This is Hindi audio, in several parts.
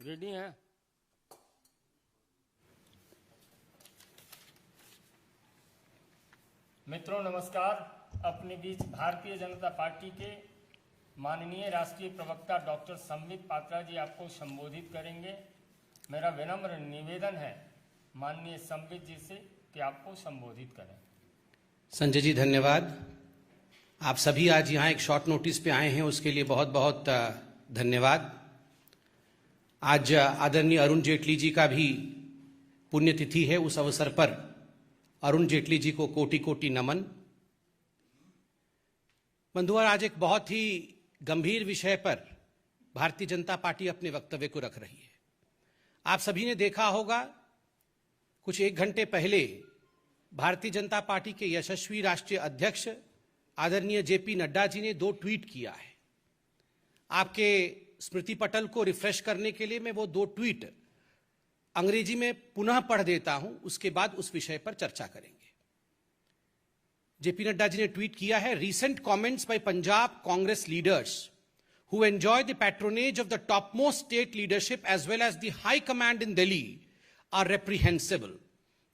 रेडी हैं? मित्रों नमस्कार। अपने बीच भारतीय जनता पार्टी के माननीय राष्ट्रीय प्रवक्ता डॉक्टर संबित पात्रा जी आपको संबोधित करेंगे। मेरा विनम्र निवेदन है माननीय संबित जी से कि आपको संबोधित करें। संजय जी धन्यवाद। आप सभी आज यहाँ एक शॉर्ट नोटिस पे आए हैं, उसके लिए बहुत बहुत धन्यवाद। आज आदरणीय अरुण जेटली जी का भी पुण्यतिथि है। उस अवसर पर अरुण जेटली जी को कोटि कोटि नमन। बंधुओं, आज एक बहुत ही गंभीर विषय पर भारतीय जनता पार्टी अपने वक्तव्य को रख रही है। आप सभी ने देखा होगा, कुछ एक घंटे पहले भारतीय जनता पार्टी के यशस्वी राष्ट्रीय अध्यक्ष आदरणीय जेपी नड्डा जी ने 2 ट्वीट किया है। आपके स्मृति पटल को रिफ्रेश करने के लिए मैं वो 2 ट्वीट अंग्रेजी में पुनः पढ़ देता हूं, उसके बाद उस विषय पर चर्चा करेंगे। जेपी नड्डा जी ने ट्वीट किया है, recent comments by Punjab Congress leaders who enjoy the patronage of the topmost state leadership as well as the high command in Delhi are reprehensible.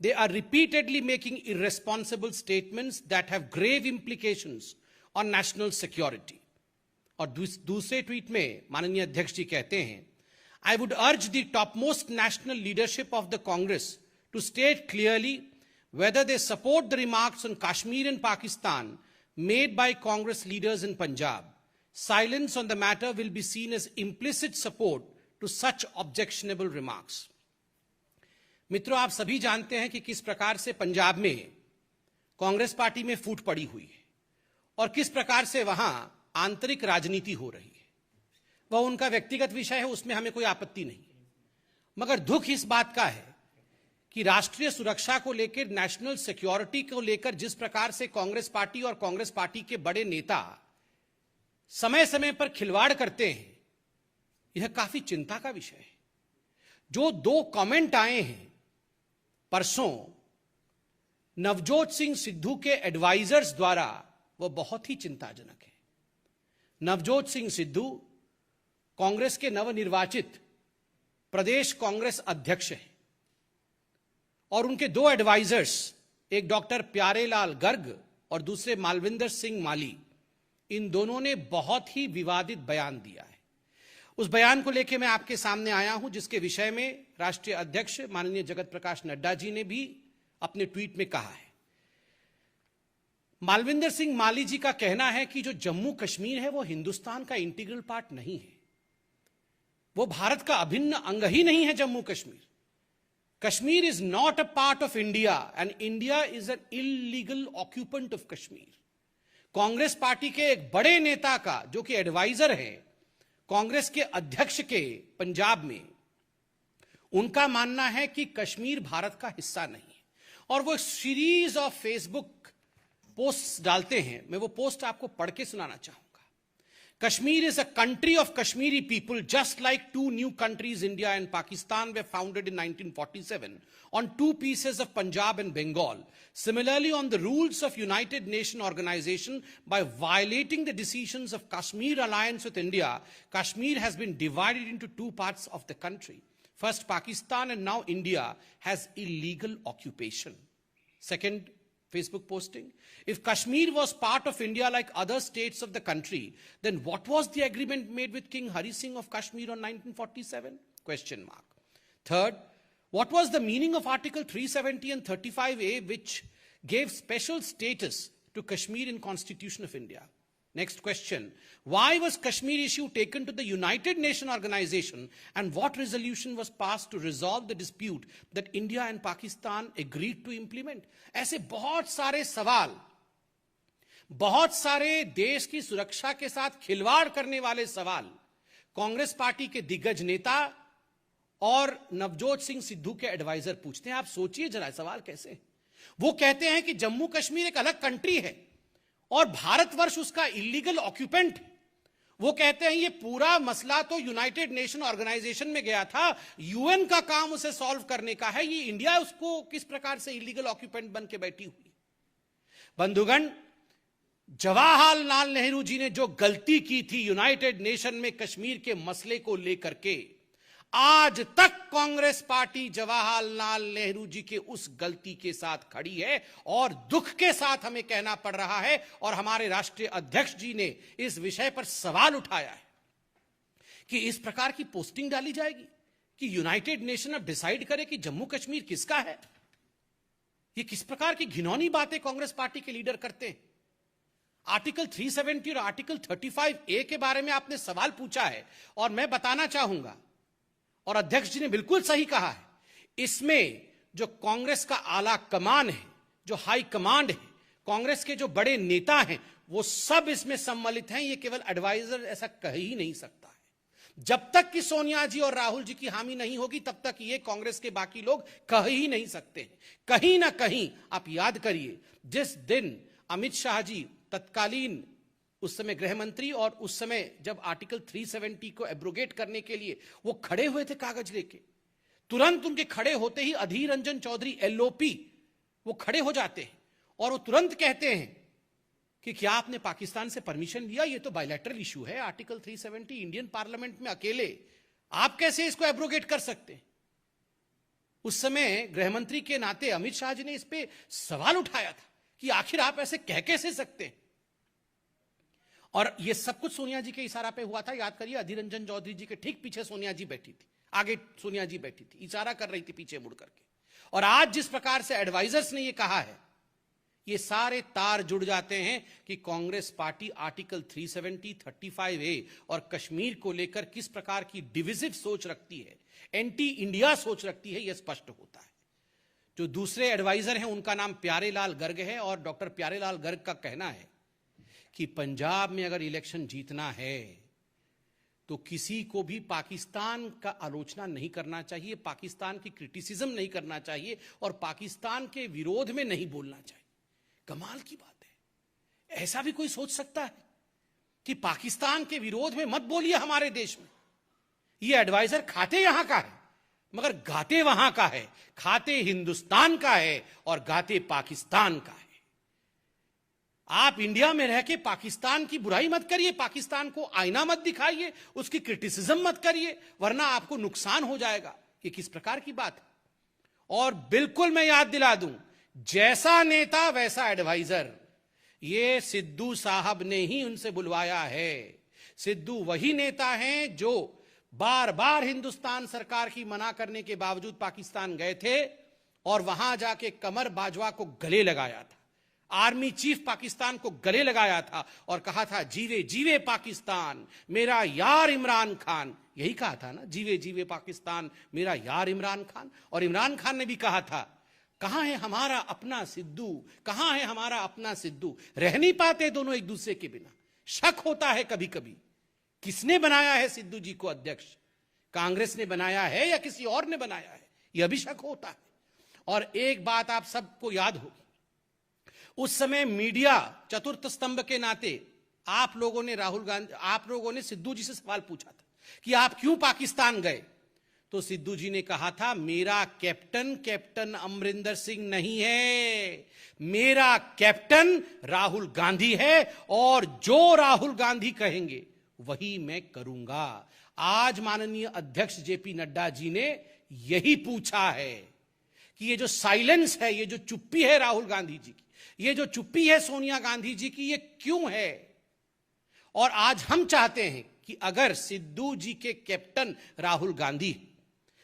They are repeatedly making irresponsible statements that have grave implications on national security. और दूसरे ट्वीट में माननीय अध्यक्ष जी कहते हैं, I would urge the topmost national leadership of the Congress to state clearly whether they support the remarks on Kashmir and Pakistan made by Congress leaders in Punjab. Silence on the matter will be seen as implicit support to such objectionable remarks. मित्रों, आप सभी जानते हैं कि किस प्रकार से पंजाब में कांग्रेस पार्टी में फूट पड़ी हुई है और किस प्रकार से वहां आंतरिक राजनीति हो रही है। वह उनका व्यक्तिगत विषय है, उसमें हमें कोई आपत्ति नहीं है। मगर दुख इस बात का है कि राष्ट्रीय सुरक्षा को लेकर, नेशनल सिक्योरिटी को लेकर जिस प्रकार से कांग्रेस पार्टी और कांग्रेस पार्टी के बड़े नेता समय समय पर खिलवाड़ करते हैं, यह काफी चिंता का विषय है। जो 2 कमेंट आए हैं परसों नवजोत सिंह सिद्धू के एडवाइजर्स द्वारा, वह बहुत ही चिंताजनक है। नवजोत सिंह सिद्धू कांग्रेस के नवनिर्वाचित प्रदेश कांग्रेस अध्यक्ष हैं और उनके 2 एडवाइजर्स, एक डॉक्टर प्यारेलाल गर्ग और दूसरे मालविंदर सिंह माली, इन दोनों ने बहुत ही विवादित बयान दिया है। उस बयान को लेकर मैं आपके सामने आया हूं, जिसके विषय में राष्ट्रीय अध्यक्ष माननीय जगत प्रकाश नड्डा जी ने भी अपने ट्वीट में कहा है। मालविंदर सिंह माली जी का कहना है कि जो जम्मू कश्मीर है वो हिंदुस्तान का इंटीग्रल पार्ट नहीं है, वो भारत का अभिन्न अंग ही नहीं है। Jammu Kashmir, Kashmir is not a part of India and India is an illegal occupant of Kashmir. Congress party के एक बड़े नेता का, जो कि एडवाइजर है कांग्रेस के अध्यक्ष के पंजाब में, उनका मानना है कि कश्मीर भारत का हिस्सा नहीं है। और वो सीरीज ऑफ फेसबुक पोस्ट डालते हैं, मैं वो पोस्ट आपको पढ़ के सुनाना चाहूंगा। Kashmir is a country of Kashmiri people, just like 2 new countries, India and Pakistan, were founded in 1947 on 2 pieces of Punjab and Bengal. Similarly, on the rules of United Nations Organization, by violating the decisions of Kashmir alliance with India, Kashmir has been divided into 2 parts of the country. First Pakistan and now India has illegal occupation. Second Facebook posting, if Kashmir was part of India like other states of the country, then what was the agreement made with King Hari Singh of Kashmir on 1947? Question mark. Third, what was the meaning of Article 370 and 35A, which gave special status to Kashmir in Constitution of India? Next question, why was Kashmir issue taken to the United Nations Organization and what resolution was passed to resolve the dispute that India and Pakistan agreed to implement? ऐसे बहुत सारे सवाल, बहुत सारे देश की सुरक्षा के साथ खिलवाड़ करने वाले सवाल कांग्रेस पार्टी के दिग्गज नेता और नवजोत सिंह सिद्धू के एडवाइजर पूछते हैं। आप सोचिए जरा सवाल कैसे है। वो कहते हैं कि जम्मू कश्मीर एक अलग कंट्री है और भारतवर्ष उसका इलीगल ऑक्यूपेंट। वो कहते हैं ये पूरा मसला तो यूनाइटेड नेशन ऑर्गेनाइजेशन में गया था, यूएन का काम उसे सॉल्व करने का है, ये इंडिया उसको किस प्रकार से इलीगल ऑक्यूपेंट बन के बैठी हुई। बंधुगण, जवाहरलाल नेहरू जी ने जो गलती की थी यूनाइटेड नेशन में कश्मीर के मसले को लेकर के, आज तक कांग्रेस पार्टी जवाहरलाल नेहरू जी के उस गलती के साथ खड़ी है और दुख के साथ हमें कहना पड़ रहा है, और हमारे राष्ट्रीय अध्यक्ष जी ने इस विषय पर सवाल उठाया है कि इस प्रकार की पोस्टिंग डाली जाएगी कि यूनाइटेड नेशन अब डिसाइड करे कि जम्मू कश्मीर किसका है। ये किस प्रकार की घिनौनी बातें कांग्रेस पार्टी के लीडर करते हैं। आर्टिकल 370 और आर्टिकल 35A के बारे में आपने सवाल पूछा है, और मैं बताना चाहूंगा, और अध्यक्ष जी ने बिल्कुल सही कहा है, इसमें जो कांग्रेस का आला कमान है, जो हाई कमांड है, कांग्रेस के जो बड़े नेता हैं, वो सब इसमें सम्मिलित हैं। ये केवल एडवाइजर ऐसा कह ही नहीं सकता है। जब तक कि सोनिया जी और राहुल जी की हामी नहीं होगी, तब तक ये कांग्रेस के बाकी लोग कह ही नहीं सकते हैं। कहीं ना कहीं आप याद करिए, जिस दिन अमित शाह जी तत्कालीन उस समय गृह मंत्री, और उस समय जब आर्टिकल 370 को एब्रोगेट करने के लिए वो खड़े हुए थे कागज लेके, तुरंत उनके खड़े होते ही अधीर रंजन चौधरी LOP वो खड़े हो जाते हैं और वो तुरंत कहते हैं कि क्या आपने पाकिस्तान से परमिशन लिया? ये तो बायलैटरल इशू है, आर्टिकल 370 इंडियन पार्लियामेंट में अकेले आप कैसे इसको एब्रोगेट कर सकते हैं? उस समय गृह मंत्री के नाते अमित शाह जी ने इस पे सवाल उठाया था कि आखिर आप ऐसे कह कैसे सकते हैं। और ये सब कुछ सोनिया जी के इशारा पे हुआ था। याद करिए, अधीर रंजन चौधरी जी के ठीक पीछे सोनिया जी बैठी थी, आगे सोनिया जी बैठी थी, इशारा कर रही थी पीछे मुड़ करके। और आज जिस प्रकार से एडवाइजर्स ने ये कहा है, ये सारे तार जुड़ जाते हैं कि कांग्रेस पार्टी आर्टिकल 370, 35A और कश्मीर को लेकर किस प्रकार की डिविजिव सोच रखती है, एंटी इंडिया सोच रखती है, यह स्पष्ट होता है। जो दूसरे एडवाइजर हैं उनका नाम प्यारेलाल गर्ग है, और डॉक्टर प्यारेलाल गर्ग का कहना है कि पंजाब में अगर इलेक्शन जीतना है तो किसी को भी पाकिस्तान का आलोचना नहीं करना चाहिए, पाकिस्तान की क्रिटिसिज्म नहीं करना चाहिए, और पाकिस्तान के विरोध में नहीं बोलना चाहिए। कमाल की बात है, ऐसा भी कोई सोच सकता है कि पाकिस्तान के विरोध में मत बोलिए हमारे देश में? ये एडवाइजर खाते यहां का है मगर गाते वहां का है, खाते हिंदुस्तान का है और गाते पाकिस्तान का है। आप इंडिया में रह के पाकिस्तान की बुराई मत करिए, पाकिस्तान को आईना मत दिखाइए, उसकी क्रिटिसिज्म मत करिए, वरना आपको नुकसान हो जाएगा। ये किस प्रकार की बात है? और बिल्कुल मैं याद दिला दूं, जैसा नेता वैसा एडवाइजर, ये सिद्धू साहब ने ही उनसे बुलवाया है। सिद्धू वही नेता हैं जो बार बार हिंदुस्तान सरकार की मना करने के बावजूद पाकिस्तान गए थे और वहां जाके कमर बाजवा को गले लगाया था, आर्मी चीफ पाकिस्तान को गले लगाया था और कहा था, जीवे जीवे पाकिस्तान मेरा यार इमरान खान। यही कहा था ना, जीवे जीवे पाकिस्तान मेरा यार इमरान खान। और इमरान खान ने भी कहा था, कहां है हमारा अपना सिद्धू, कहां है हमारा अपना सिद्धू। रह नहीं पाते दोनों एक दूसरे के बिना। शक होता है कभी कभी, किसने बनाया है सिद्धू जी को अध्यक्ष? कांग्रेस ने बनाया है या किसी और ने बनाया है? यह भी शक होता है। और एक बात आप सबको याद होगी, उस समय मीडिया चतुर्थ स्तंभ के नाते आप लोगों ने सिद्धू जी से सवाल पूछा था कि आप क्यों पाकिस्तान गए? तो सिद्धू जी ने कहा था, मेरा कैप्टन अमरिंदर सिंह नहीं है, मेरा कैप्टन राहुल गांधी है, और जो राहुल गांधी कहेंगे वही मैं करूंगा। आज माननीय अध्यक्ष जेपी नड्डा जी ने यही पूछा है कि ये जो साइलेंस है, ये जो चुप्पी है राहुल गांधी जी की, ये जो चुप्पी है सोनिया गांधी जी की, ये क्यों है? और आज हम चाहते हैं कि अगर सिद्धू जी के कैप्टन राहुल गांधी,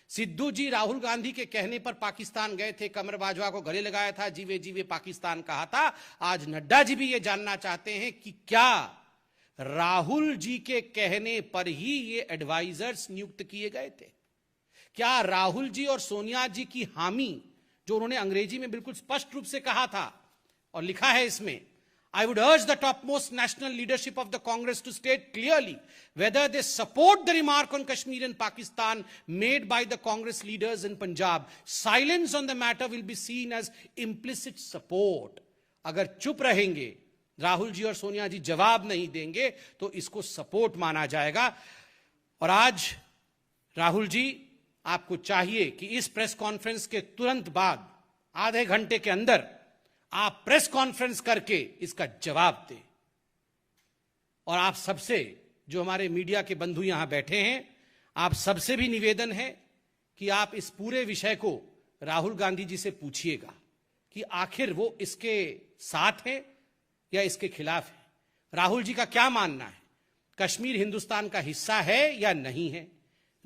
सिद्धू जी राहुल गांधी के कहने पर पाकिस्तान गए थे, कमर बाजवा को गले लगाया था, जीवे जीवे पाकिस्तान कहा था, आज नड्डा जी भी ये जानना चाहते हैं कि क्या राहुल जी के कहने पर ही ये एडवाइजर्स नियुक्त किए गए थे? क्या राहुल जी और सोनिया जी की हामी, जो उन्होंने अंग्रेजी में बिल्कुल स्पष्ट रूप से कहा था और लिखा है इसमें, I would urge the topmost national leadership of the Congress to state clearly whether they support the remark on Kashmir and Pakistan made by the Congress leaders in Punjab. Silence on the matter will be seen as implicit support. अगर चुप रहेंगे, राहुल जी और सोनिया जी जवाब नहीं देंगे, तो इसको सपोर्ट माना जाएगा। और आज राहुल जी, आपको चाहिए कि इस प्रेस कॉन्फ्रेंस के तुरंत बाद आधे घंटे के अंदर आप प्रेस कॉन्फ्रेंस करके इसका जवाब दें। और आप सबसे, जो हमारे मीडिया के बंधु यहां बैठे हैं, आप सबसे भी निवेदन है कि आप इस पूरे विषय को राहुल गांधी जी से पूछिएगा कि आखिर वो इसके साथ है या इसके खिलाफ है। राहुल जी का क्या मानना है? कश्मीर हिंदुस्तान का हिस्सा है या नहीं है?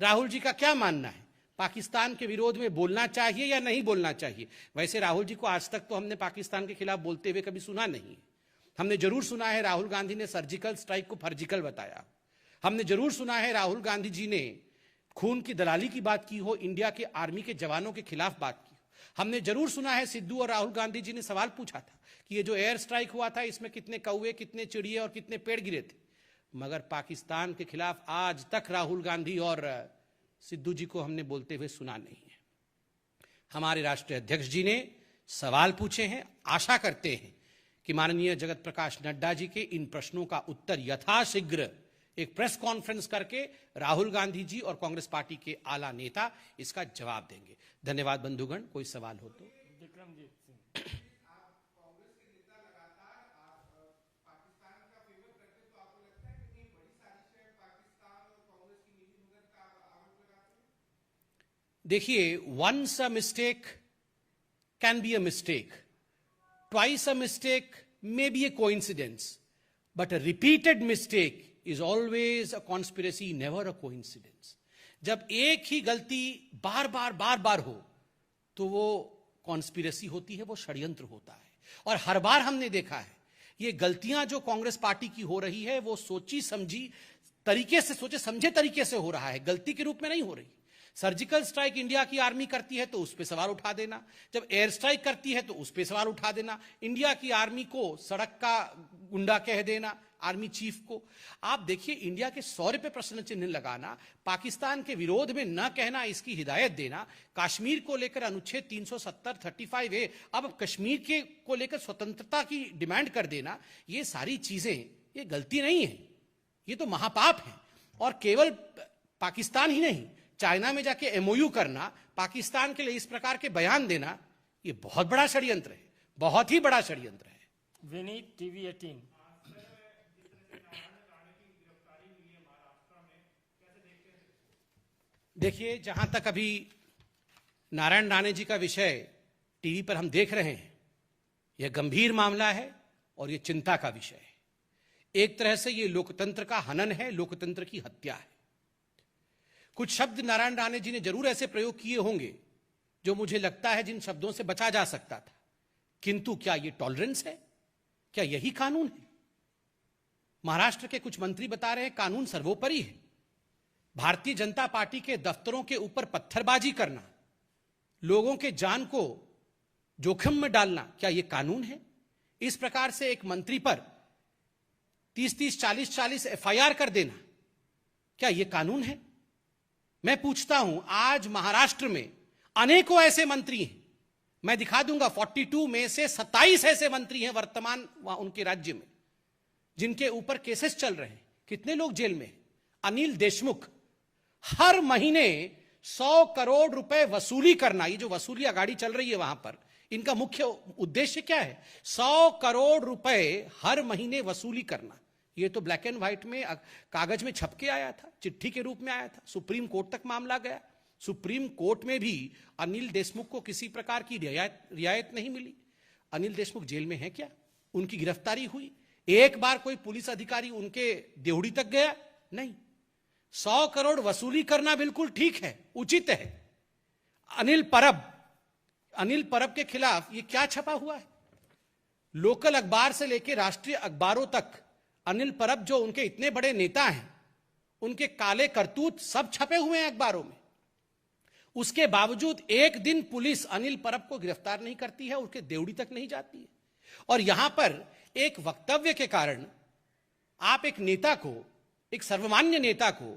राहुल जी का क्या मानना है? पाकिस्तान के विरोध में बोलना चाहिए या नहीं बोलना चाहिए? वैसे राहुल जी को आज तक तो हमने पाकिस्तान के खिलाफ बोलते हुए कभी सुना नहीं। हमने जरूर सुना है राहुल गांधी ने सर्जिकल स्ट्राइक को फर्जिकल बताया। हमने जरूर सुना है राहुल गांधी जी ने खून की दलाली की बात की हो, इंडिया के आर्मी के जवानों के खिलाफ बात की। हमने जरूर सुना है सिद्धू और राहुल गांधी जी ने सवाल पूछा था कि ये जो एयर स्ट्राइक हुआ था इसमें कितने कौवे, कितने चिड़िए और कितने पेड़ गिरे थे। मगर पाकिस्तान के खिलाफ आज तक राहुल गांधी और सिद्धू जी को हमने बोलते हुए सुना नहीं है। हमारे राष्ट्रीय अध्यक्ष जी ने सवाल पूछे हैं। आशा करते हैं कि माननीय जगत प्रकाश नड्डा जी के इन प्रश्नों का उत्तर यथाशीघ्र एक प्रेस कॉन्फ्रेंस करके राहुल गांधी जी और कांग्रेस पार्टी के आला नेता इसका जवाब देंगे। धन्यवाद बंधुगण। कोई सवाल हो तो। विक्रमजीत सिंह। देखिए, once a mistake can be a mistake, twice a mistake may be a coincidence, but a repeated mistake is always a conspiracy, never a coincidence. जब एक ही गलती बार बार हो तो वो कॉन्स्पिरेसी होती है, वो षड्यंत्र होता है। और हर बार हमने देखा है ये गलतियां जो कांग्रेस पार्टी की हो रही है वो सोची समझी तरीके से, सोचे समझे तरीके से हो रहा है, गलती के रूप में नहीं हो रही। सर्जिकल स्ट्राइक इंडिया की आर्मी करती है तो उस पर सवाल उठा देना, जब एयर स्ट्राइक करती है तो उस पर सवाल उठा देना, इंडिया की आर्मी को सड़क का गुंडा कह देना, आर्मी चीफ को। आप देखिए, इंडिया के 100 पे प्रश्न चिन्ह लगाना, पाकिस्तान के विरोध में न कहना, इसकी हिदायत देना, कश्मीर को लेकर अनुच्छेद 370 35A, अब कश्मीर के को लेकर स्वतंत्रता की डिमांड कर देना, ये सारी चीजें ये गलती नहीं है, ये तो महापाप है। और केवल पाकिस्तान ही नहीं, चाइना में जाके MOU करना, पाकिस्तान के लिए इस प्रकार के बयान देना, ये बहुत बड़ा षड्यंत्र है, बहुत ही बड़ा षड्यंत्र है। विनीत, TV 18। देखिए, जहां तक अभी नारायण राणे जी का विषय टीवी पर हम देख रहे हैं, यह गंभीर मामला है और यह चिंता का विषय है। एक तरह से यह लोकतंत्र का हनन है, लोकतंत्र की हत्या है। कुछ शब्द नारायण राणे जी ने जरूर ऐसे प्रयोग किए होंगे जो मुझे लगता है जिन शब्दों से बचा जा सकता था, किंतु क्या यह टॉलरेंस है? क्या यही कानून है? महाराष्ट्र के कुछ मंत्री बता रहे हैं कानून सर्वोपरि है। भारतीय जनता पार्टी के दफ्तरों के ऊपर पत्थरबाजी करना, लोगों के जान को जोखिम में डालना, क्या यह कानून है? इस प्रकार से एक मंत्री पर 30-30, 40-40 FIR कर देना, क्या यह कानून है? मैं पूछता हूं, आज महाराष्ट्र में अनेकों ऐसे मंत्री हैं, मैं दिखा दूंगा, 42 में से 27 ऐसे मंत्री हैं वर्तमान उनके राज्य में जिनके ऊपर केसेस चल रहे हैं। कितने लोग जेल में हैं? अनिल देशमुख हर महीने 100 करोड़ रुपए वसूली करना, ये जो वसूली अगाड़ी चल रही है वहां पर, इनका मुख्य उद्देश्य क्या है? 100 करोड़ रुपए हर महीने वसूली करना। ये तो ब्लैक एंड व्हाइट में कागज में छप के आया था, चिट्ठी के रूप में आया था, सुप्रीम कोर्ट तक मामला गया, सुप्रीम कोर्ट में भी अनिल देशमुख को किसी प्रकार की रियायत नहीं मिली। अनिल देशमुख जेल में है क्या? उनकी गिरफ्तारी हुई? एक बार कोई पुलिस अधिकारी उनके देवड़ी तक गया? नहीं। 100 करोड़ वसूली करना बिल्कुल ठीक है, उचित है। अनिल परब के खिलाफ ये क्या छपा हुआ है? लोकल अखबार से लेकर राष्ट्रीय अखबारों तक अनिल परब जो उनके इतने बड़े नेता हैं, उनके काले करतूत सब छपे हुए हैं अखबारों में। उसके बावजूद एक दिन पुलिस अनिल परब को गिरफ्तार नहीं करती है, उसके देवड़ी तक नहीं जाती है। और यहां पर एक वक्तव्य के कारण आप एक नेता को, एक सर्वमान्य नेता को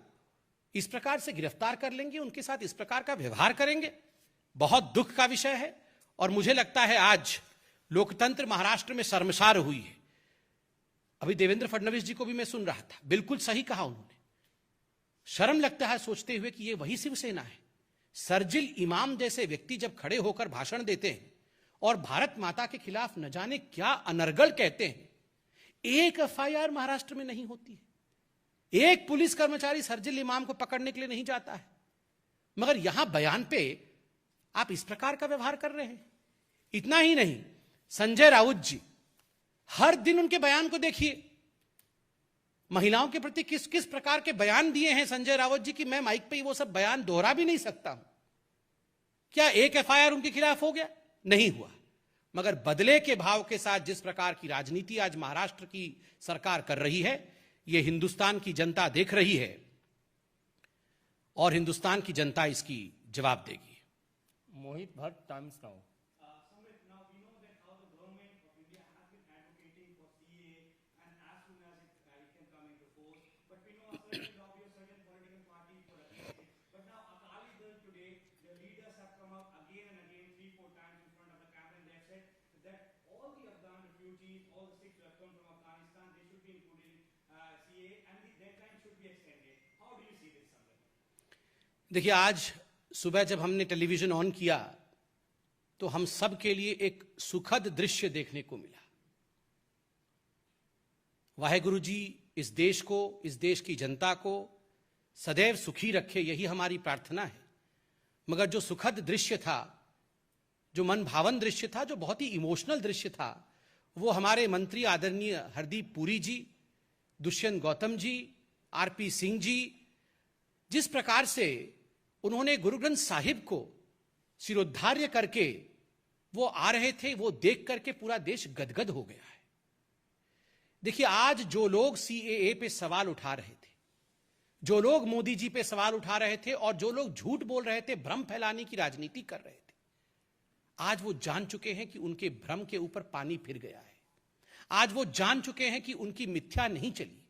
इस प्रकार से गिरफ्तार कर लेंगे, उनके साथ इस प्रकार का व्यवहार करेंगे, बहुत दुख का विषय है। और मुझे लगता है आज लोकतंत्र महाराष्ट्र में शर्मसार हुई है। अभी देवेंद्र फडणवीस जी को भी मैं सुन रहा था, बिल्कुल सही कहा उन्होंने। शर्म लगता है सोचते हुए कि ये वही शिवसेना है। सर्जिल इमाम जैसे व्यक्ति जब खड़े होकर भाषण देते हैं और भारत माता के खिलाफ न जाने क्या अनर्गल कहते हैं, एक FIR महाराष्ट्र में नहीं होती है। एक पुलिस कर्मचारी शर्जिल इमाम को पकड़ने के लिए नहीं जाता है, मगर यहां बयान पे आप इस प्रकार का व्यवहार कर रहे हैं। इतना ही नहीं, संजय राउत जी, हर दिन उनके बयान को देखिए, महिलाओं के प्रति किस किस प्रकार के बयान दिए हैं संजय राउत जी की मैं माइक पे वो सब बयान दोहरा भी नहीं सकता हूं। क्या एक एफआईआर उनके खिलाफ हो गया? नहीं हुआ। मगर बदले के भाव के साथ जिस प्रकार की राजनीति आज महाराष्ट्र की सरकार कर रही है, यह हिंदुस्तान की जनता देख रही है और हिंदुस्तान की जनता इसकी जवाब देगी। मोहित भट्ट, टाइम्स नाउ। देखिए, आज सुबह जब हमने टेलीविजन ऑन किया तो हम सब के लिए एक सुखद दृश्य देखने को मिला। वाहेगुरु जी इस देश को, इस देश की जनता को सदैव सुखी रखे, यही हमारी प्रार्थना है। मगर जो सुखद दृश्य था, जो मन भावन दृश्य था, जो बहुत ही इमोशनल दृश्य था, वो हमारे मंत्री आदरणीय हरदीप पुरी जी, दुष्यंत गौतम जी, आरपी सिंह जी, जिस प्रकार से उन्होंने गुरु ग्रंथ साहिब को सिरोद्धार्य करके वो आ रहे थे, वो देख करके पूरा देश गदगद हो गया है। देखिए, आज जो लोग सीएए पे सवाल उठा रहे थे, जो लोग मोदी जी पे सवाल उठा रहे थे और जो लोग झूठ बोल रहे थे, भ्रम फैलाने की राजनीति कर रहे थे, आज वो जान चुके हैं कि उनके भ्रम के ऊपर पानी फिर गया है। आज वो जान चुके हैं कि उनकी मिथ्या नहीं चली।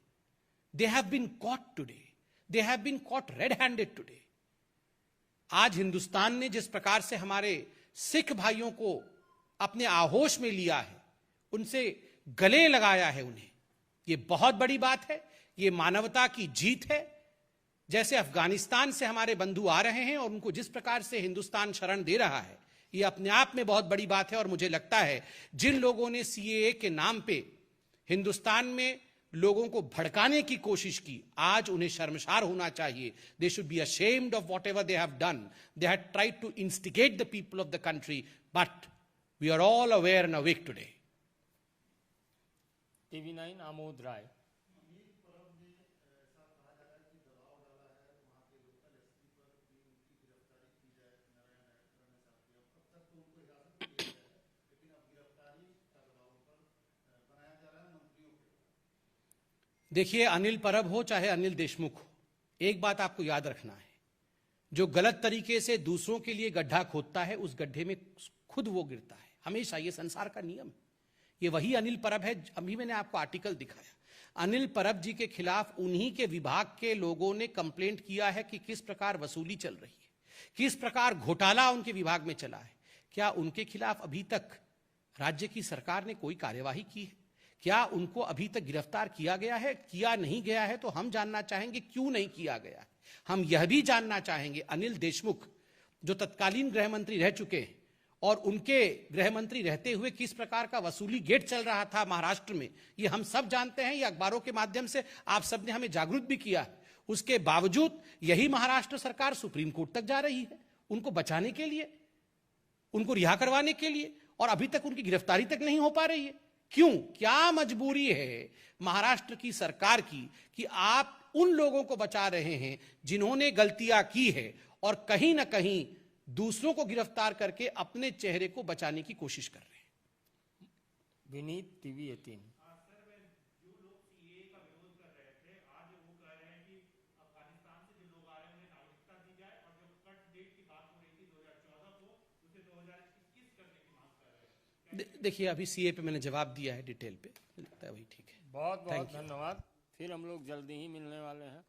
They have been caught today, they have been caught red handed today. आज हिंदुस्तान ने जिस प्रकार से हमारे सिख भाइयों को अपने आहोश में लिया है, उनसे गले लगाया है उन्हें, ये बहुत बड़ी बात है, ये मानवता की जीत है। जैसे अफगानिस्तान से हमारे बंधु आ रहे हैं और उनको जिस प्रकार से हिंदुस्तान शरण दे रहा है, ये अपने आप में बहुत बड़ी बात है। और मुझे लगता है जिन लोगों ने सीएए के नाम पे हिंदुस्तान में लोगों को भड़काने की कोशिश की, आज उन्हें शर्मसार होना चाहिए। They should be ashamed of whatever they have done. They had tried to instigate the people of the country, but we are all aware and awake today. TV9 Amod Rai. देखिए, अनिल परब हो चाहे अनिल देशमुख हो, एक बात आपको याद रखना है, जो गलत तरीके से दूसरों के लिए गड्ढा खोदता है, उस गड्ढे में खुद वो गिरता है, हमेशा। ये संसार का नियम है। ये वही अनिल परब है। अभी मैंने आपको आर्टिकल दिखाया, अनिल परब जी के खिलाफ उन्हीं के विभाग के लोगों ने कंप्लेंट किया है कि किस प्रकार वसूली चल रही है, किस प्रकार घोटाला उनके विभाग में चला है। क्या उनके खिलाफ अभी तक राज्य की सरकार ने कोई कार्यवाही की है? क्या उनको अभी तक गिरफ्तार किया गया है? किया नहीं गया है तो हम जानना चाहेंगे क्यों नहीं किया गया है। हम यह भी जानना चाहेंगे, अनिल देशमुख जो तत्कालीन गृह मंत्री रह चुके हैं और उनके गृह मंत्री रहते हुए किस प्रकार का वसूली गेट चल रहा था महाराष्ट्र में, ये हम सब जानते हैं। ये अखबारों के माध्यम से आप सब ने हमें जागरूक भी किया है। उसके बावजूद यही महाराष्ट्र सरकार सुप्रीम कोर्ट तक जा रही है उनको बचाने के लिए, उनको रिहा करवाने के लिए, और अभी तक उनकी गिरफ्तारी तक नहीं हो पा रही है। क्यों? क्या मजबूरी है महाराष्ट्र की सरकार की कि आप उन लोगों को बचा रहे हैं जिन्होंने गलतियां की है और कहीं ना कहीं दूसरों को गिरफ्तार करके अपने चेहरे को बचाने की कोशिश कर रहे हैं। विनीत, TV18। देखिए, अभी सीए पे मैंने जवाब दिया है डिटेल पे, लगता है वही ठीक है। बहुत बहुत धन्यवाद। फिर हम लोग जल्दी ही मिलने वाले हैं।